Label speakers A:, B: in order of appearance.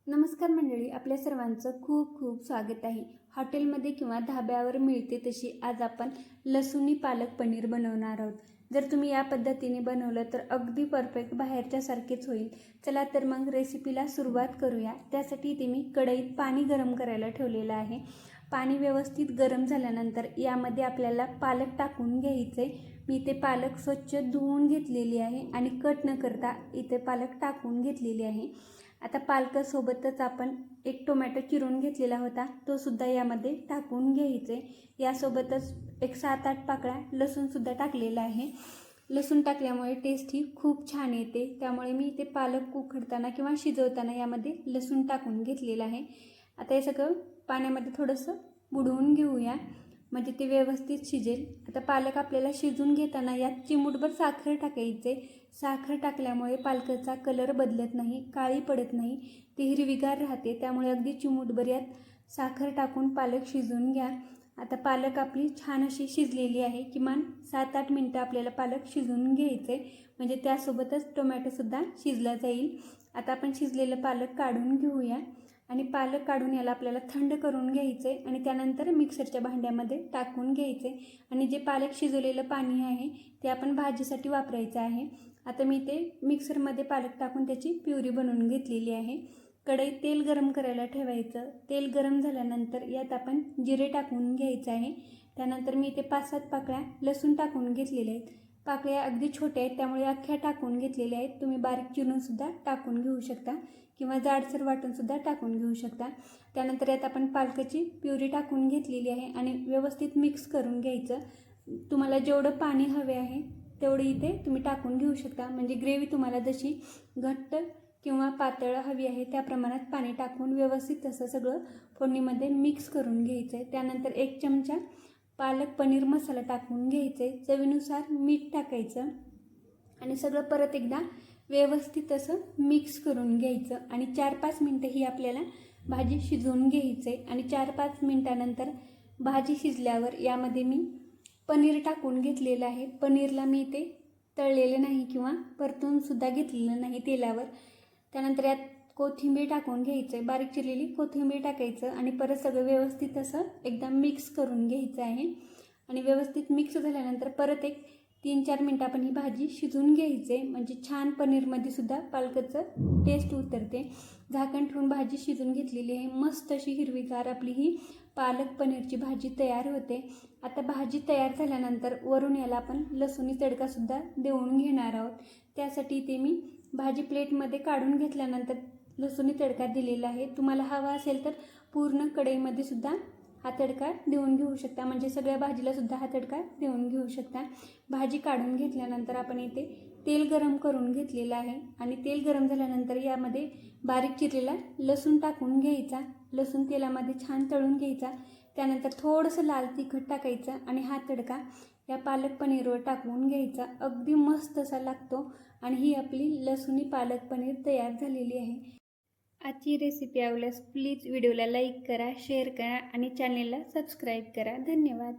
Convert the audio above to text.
A: नमस्कार मंडळी, आपल्या सर्वांचं खूप खूप स्वागत आहे। हॉटेलमध्ये किंवा धाब्यावर मिळते तशी आज आपण लसूणी पालक पनीर बनवणार आहोत। जर तुम्ही या पद्धतीने बनवलं तर अगदी परफेक्ट बाहेरच्या सारखेच होईल। चला तर मग रेसिपीला सुरुवात करूया। त्यासाठी इथे मी कढईत पाणी गरम करायला ठेवलेलं आहे। पाणी व्यवस्थित गरम झाल्यानंतर यामध्ये आपल्याला पालक टाकून घ्यायचे। मी इथे पालक स्वच्छ धुवून घेतलेली आहे आणि कट न करता इथे पालक टाकून घेतलेली आहे। आता पालकासोबतच आपण एक टोमॅटो चिरून घेतलेला होता, तो सुद्धा यामध्ये टाकून घ्यायचे। यासोबतच एक 7-8 पाकळ्या लसूण सुद्धा टाकलेला आहे। लसूण टाकल्यामुळे टेस्ट ही खूप छान येते, त्यामुळे मी ते पालक उकडताना किंवा शिजवताना यामध्ये लसूण टाकून घेतलेला आहे। आता हे सगळं पाण्यामध्ये थोडंसं बुडवून घेऊया, म्हणजे ते व्यवस्थित शिजेल। आता पालक आपल्याला शिजून घेताना यात चिमूटभर साखर टाकायचे। साखर टाकल्यामुळे पालकाचा कलर बदलत नाही, काळी पडत नाही, ती हिरवीगार राहते। त्यामुळे अगदी चिमूटभर यात साखर टाकून पालक शिजवून घ्या। आता पालक आपली छान अशी शिजलेली आहे। किमान 7-8 मिनटं आपल्याला पालक शिजवून घ्यायचे, म्हणजे त्यासोबतच टोमॅटोसुद्धा शिजला जाईल। आता आपण शिजलेलं पालक काढून घेऊया आणि पालक काढून याला आपल्याला थंड करून घ्यायचे आणि त्यानंतर मिक्सरच्या भांड्यामध्ये टाकून घ्यायचे। आणि जे पालक शिजवलेलं पाणी आहे ते आपण भाजीसाठी वापरायचं आहे। आता मी ते मिक्सरमध्ये पालक टाकून त्याची प्युरी बनवून घेतलेली आहे। कढईत तेल गरम करायला ठेवायचं। तेल गरम झाल्यानंतर यात आपण जिरे टाकून घ्यायचं आहे। त्यानंतर मी इथे 5-7 पाकळ्या लसूण टाकून घेतलेल्या आहेत। पाकळ्या अगदी छोट्या आहेत, त्यामुळे अख्ख्या टाकून घेतलेल्या आहेत। तुम्ही बारीक चिरूनसुद्धा टाकून घेऊ शकता किंवा जाडसर वाटूनसुद्धा टाकून घेऊ शकता। त्यानंतर यात आपण पालकाची प्युरी टाकून घेतलेली आहे आणि व्यवस्थित मिक्स करून घ्यायचं। तुम्हाला जेवढं पाणी हवे आहे तेवढी इथे तुम्ही टाकून घेऊ शकता, म्हणजे ग्रेव्ही तुम्हाला जशी घट्ट किंवा पातळ हवी आहे त्या प्रमाणात पाणी टाकून व्यवस्थित असं सगळं फोडणीमध्ये मिक्स करून घ्यायचं आहे। त्यानंतर 1 चमचा पालक पनीर मसाला टाकून घ्यायचे, चवीनुसार मीठ टाकायचं आणि सगळं परत एकदा व्यवस्थित असं मिक्स करून घ्यायचं आणि 4-5 मिनटं ही आपल्याला भाजी शिजवून घ्यायचे। आणि 4-5 मिनटानंतर भाजी शिजल्यावर यामध्ये मी पनीर टाकून घेतलेलं आहे। पनीरला मी इथे तळलेलं नाही किंवा परतून सुद्धा घेतलेलं नाही तेलावर। त्यानंतर यात कोथिंबीर टाकून घ्यायचं, बारीक चिरलेली कोथिंबीर टाकायचं आणि परत सगळं व्यवस्थित असं एकदम मिक्स करून घ्यायचं आहे। आणि व्यवस्थित मिक्स झाल्यानंतर परत एक 3-4 मिनटं आपण ही भाजी शिजवून घ्यायचे, म्हणजे छान पनीरमध्ये सुद्धा पालकाचं टेस्ट उतरते। झाकण ठेवून भाजी शिजवून घेतलेली आहे। मस्त अशी हिरवीगार आपली ही पालक पनीरची भाजी तयार होते। आता भाजी तयार झाल्यानंतर वरून याला आपण लसूणी तडकासुद्धा देऊन घेणार आहोत। त्यासाठी इथे मी भाजी प्लेटमध्ये काढून घेतल्यानंतर लसूणी तडका दिलेला आहे। तुम्हाला हवा असेल तर पूर्ण कढईमध्ये सुद्धा हा तडका देऊन घेऊ शकता, म्हणजे सगळ्या भाजीला सुद्धा हा तडका देऊन घेऊ शकता। भाजी काढून घेतल्यानंतर आपण इथे तेल गरम करून घेतलेलं आहे आणि तेल गरम झाल्यानंतर यामध्ये बारीक चिरलेला लसूण टाकून घ्यायचा। लसूण तेलामध्ये छान तळून घ्यायचा। त्यानंतर थोडंसं लाल तिखट टाकायचं आणि हा तडका या पालक पनीरवर टाकून घ्यायचा। अगदी मस्त असा लागतो आणि ही आपली लसूणी पालक पनीर तयार झालेली आहे। आजची रेसिपी आवडल्यास प्लीज व्हिडिओला लाईक करा, शेअर करा आणि चॅनेलला सबस्क्राईब करा। धन्यवाद।